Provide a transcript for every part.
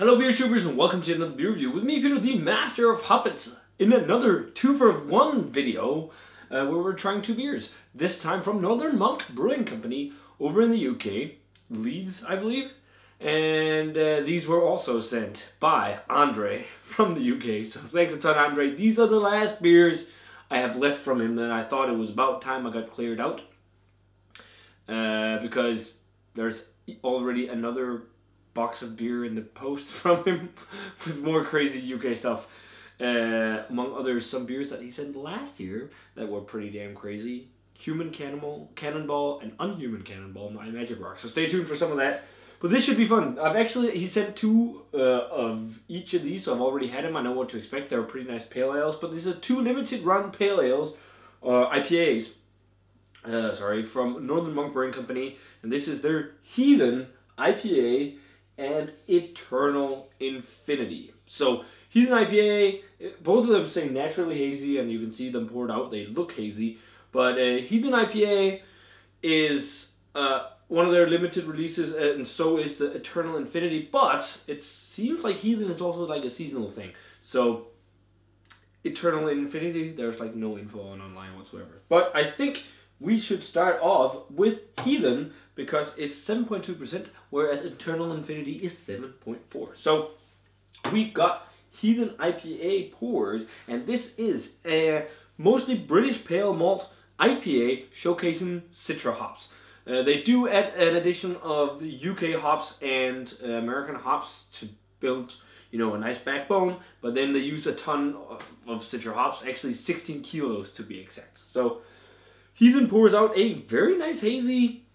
Hello beer tubers and welcome to another beer review with me, Peter, the master of hoppets, in another 2-for-1 video where we're trying two beers. This time from Northern Monk Brewing Company over in the UK, Leeds I believe. And these were also sent by Andre from the UK, so thanks a ton Andre. These are the last beers I have left from him, and I thought it was about time I got cleared out. Because there's already another box of beer in the post from him with more crazy UK stuff. Among others, some beers that he sent last year that were pretty damn crazy. Human Cannonball and Unhuman Cannonball, my Magic Rock. So stay tuned for some of that. But this should be fun. He sent two of each of these, so I've already had them. I know what to expect. They're pretty nice pale ales. But these are two limited run pale ales, IPAs, from Northern Monk Brewing Company. And this is their Heathen IPA and Eternal Infinity. So Heathen IPA, both of them say naturally hazy, and you can see them poured out. They look hazy, but Heathen IPA is one of their limited releases, and so is the Eternal Infinity. But it seems like Heathen is also like a seasonal thing. So Eternal Infinity, there's like no info on online whatsoever. But I think we should start off with Heathen because it's 7.2%, whereas Eternal Infinity is 7.4%. So we've got Heathen IPA poured, and this is a mostly British pale malt IPA showcasing Citra hops. They do add an addition of the UK hops and American hops to build, a nice backbone, but then they use a ton of Citra hops, actually 16 kilos to be exact. So Heathen pours out a very nice hazy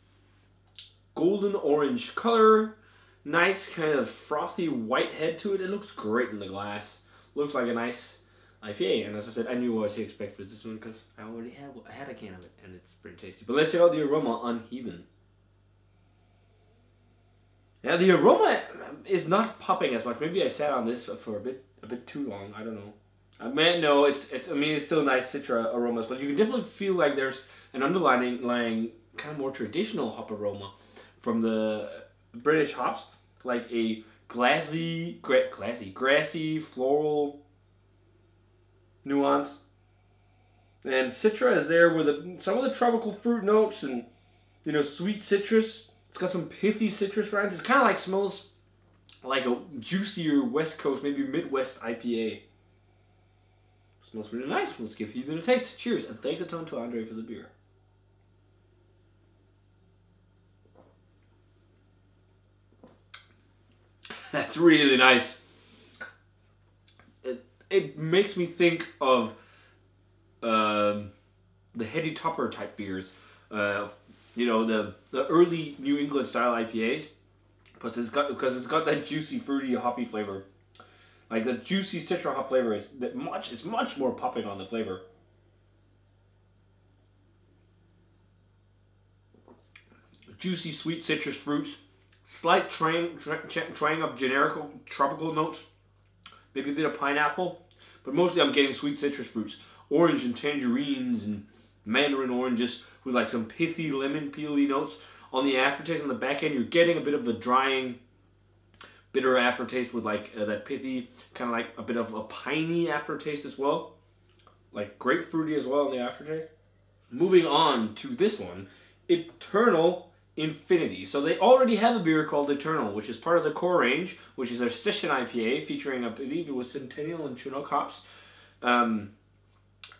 golden orange color, nice kind of frothy white head to it. It looks great in the glass. Looks like a nice IPA, and as I said, I knew what to expect with this one because I already had a can of it, and it's pretty tasty. But let's check out the aroma on Heathen. Yeah, the aroma is not popping as much. Maybe I sat on this for a bit too long. I don't know. No, it's still nice Citra aromas, but you can definitely feel like there's an underlying kind of more traditional hop aroma from the British hops, like a grassy, floral nuance. And Citra is there with some of the tropical fruit notes and, sweet citrus. It's got some pithy citrus rinds. It kind of smells like a juicier West Coast, maybe Midwest IPA. Smells really nice. Let's give Heathen a taste. Cheers, and thanks a ton to Andre for the beer. That's really nice. It makes me think of the heady topper type beers. The early New England style IPAs, because it's got that juicy, fruity, hoppy flavor. Like the juicy Citra hop flavor is much more popping on the flavor. Juicy, sweet citrus fruits, slight twang of generic tropical notes, maybe a bit of pineapple, but mostly I'm getting sweet citrus fruits, orange and tangerines and mandarin oranges with some pithy lemon peely notes. On the aftertaste, on the back end, you're getting a bit of a drying, bitter aftertaste with that pithy, kind of a bit of a piney aftertaste as well. Like grapefruity as well in the aftertaste. Moving on to this one, Eternal Infinity. So they already have a beer called Eternal, which is part of the core range, which is their Session IPA featuring, I believe it was Centennial and Chinook hops. And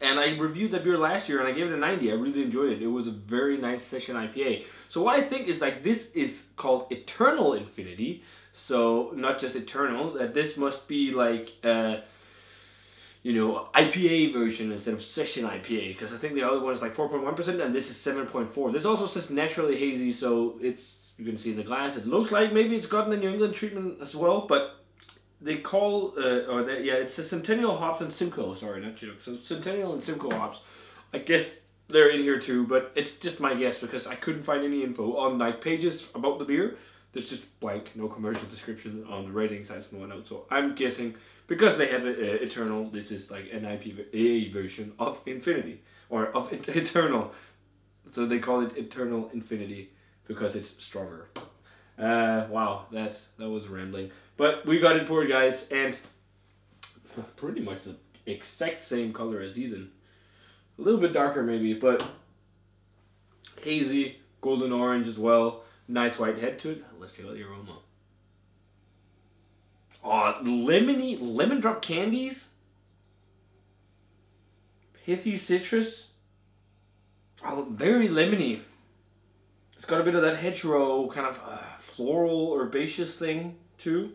I reviewed that beer last year and I gave it a 90. I really enjoyed it. It was a very nice Session IPA. So what I think is this is called Eternal Infinity. So not just Eternal, that this must be IPA version instead of Session IPA, because I think the other one is 4.1% and this is 7.4%. This also says naturally hazy, so you can see in the glass, it looks like maybe it's gotten the New England treatment as well, but they call, it's a Centennial hops and Simcoe, sorry, not Chinook. So Centennial and Simcoe hops, I guess they're in here too, but it's just my guess because I couldn't find any info on pages about the beer. There's just blank, no commercial description on the rating sites and whatnot. So I'm guessing because they have Eternal, this is an IPA version of Infinity or of Eternal. So they call it Eternal Infinity because it's stronger. Wow, that was rambling. But we got it poured, guys, and pretty much the exact same color as Heathen. A little bit darker maybe, but hazy, golden orange as well. Nice white head to it. Let's check out the aroma. Oh, lemony, lemon drop candies. Pithy citrus. Oh, very lemony. It's got a bit of that hedgerow kind of floral herbaceous thing too.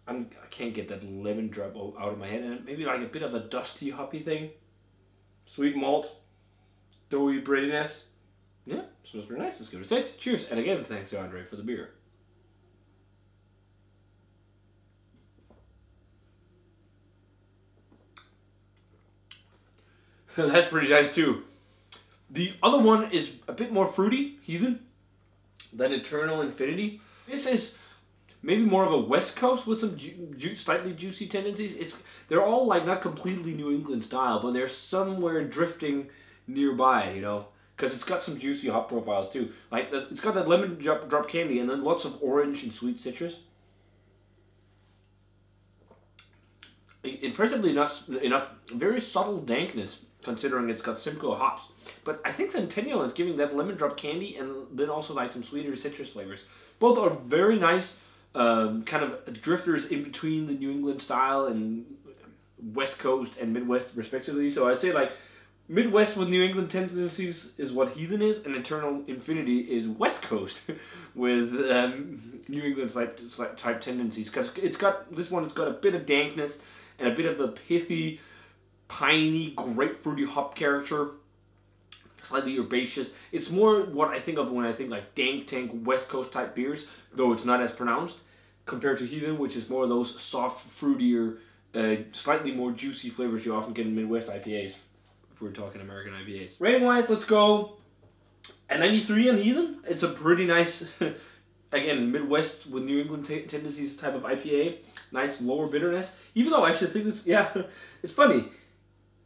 I can't get that lemon drop out of my head, and maybe like a bit of a dusty hoppy thing. Sweet malt, doughy breadiness. Yeah, smells pretty nice. Let's give it a taste. Cheers, and again, thanks to Andre for the beer. That's pretty nice too. The other one is a bit more fruity, Heathen, than Eternal Infinity. This is maybe more of a West Coast with some slightly juicy tendencies. They're all like not completely New England style, but they're somewhere drifting nearby, you know, because it's got some juicy hop profiles too. Like it's got that lemon drop candy and then lots of orange and sweet citrus. Impressively enough, very subtle dankness considering it's got Simcoe hops. But I think Centennial is giving that lemon drop candy and then also like some sweeter citrus flavors. Both are very nice. Kind of drifters in between the New England style and West Coast and Midwest respectively. So I'd say like Midwest with New England tendencies is what Heathen is, and Eternal Infinity is West Coast with New England type tendencies. Because it's got this one, it's got a bit of dankness and a bit of the pithy, piney, grapefruity hop character. Slightly herbaceous. It's more what I think of when I think like dank tank West Coast type beers, though it's not as pronounced compared to Heathen, which is more of those soft, fruitier, slightly more juicy flavors you often get in Midwest IPAs, if we're talking American IPAs. Rating wise, let's go a 93 on Heathen. It's a pretty nice, again, Midwest with New England tendencies type of IPA. Nice lower bitterness. Even though I should think this, yeah, it's funny.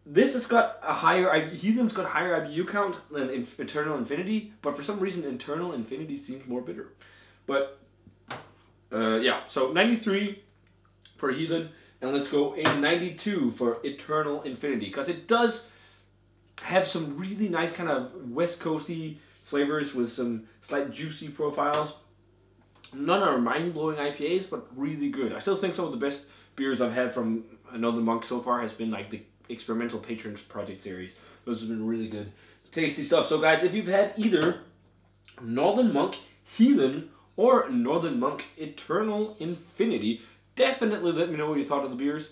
This has got a higher, Heathen's got a higher IBU count than Eternal Infinity, but for some reason Eternal Infinity seems more bitter. But, yeah, so 93 for Heathen, and let's go a 92 for Eternal Infinity, because it does have some really nice kind of West Coasty flavors with some slight juicy profiles. None are mind-blowing IPAs, but really good. I still think some of the best beers I've had from Northern Monk so far has been like the Experimental Patrons Project series. Those have been really good. Tasty stuff. So guys, if you've had either Northern Monk Heathen or Northern Monk Eternal Infinity, definitely let me know what you thought of the beers.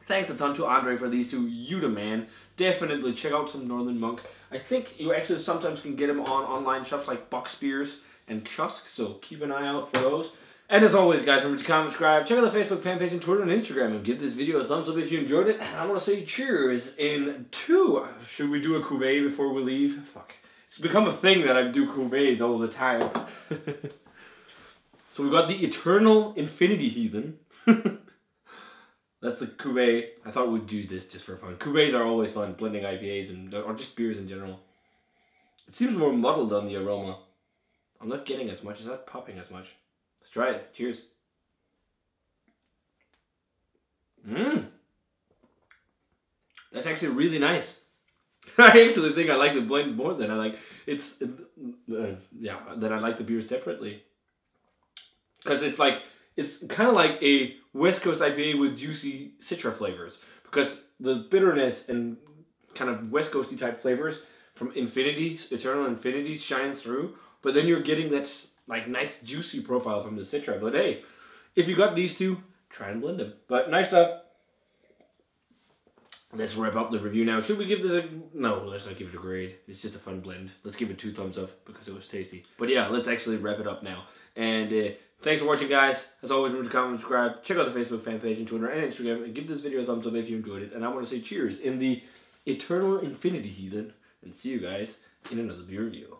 Thanks a ton to Andre for these two. You the man. Definitely check out some Northern Monk. I think you actually sometimes can get them on online shops like Box Beers and Chusk, so keep an eye out for those. And as always, guys, remember to comment, subscribe, check out the Facebook fan page and Twitter and Instagram, and give this video a thumbs up if you enjoyed it. And I want to say cheers in 2. Should we do a cuvee before we leave? Fuck. It's become a thing that I do cuvées all the time. So we got the Eternal Infinity Heathen. That's the cuvee. I thought we'd do this just for fun. Cuvées are always fun, blending IPAs and or just beers in general. It seems more muddled on the aroma. I'm not getting as much. It's not popping as much. Let's try it. Cheers. That's actually really nice. I actually think I like the blend more than I like than I like the beer separately. Because it's kind of like a West Coast IPA with juicy citra flavors. Because the bitterness and kind of West Coasty type flavors from Eternal Infinity shines through. But then you're getting that like nice juicy profile from the citra. But hey, if you got these two, try and blend them. But nice stuff. Let's wrap up the review now. Should we give this a... No, let's not give it a grade. It's just a fun blend. Let's give it 2 thumbs up because it was tasty. But yeah, let's actually wrap it up now. And thanks for watching, guys. As always, remember to comment and subscribe. Check out the Facebook fan page and Twitter and Instagram. And give this video a thumbs up if you enjoyed it. And I want to say cheers in the Eternal Infinity Heathen. And see you guys in another beer review.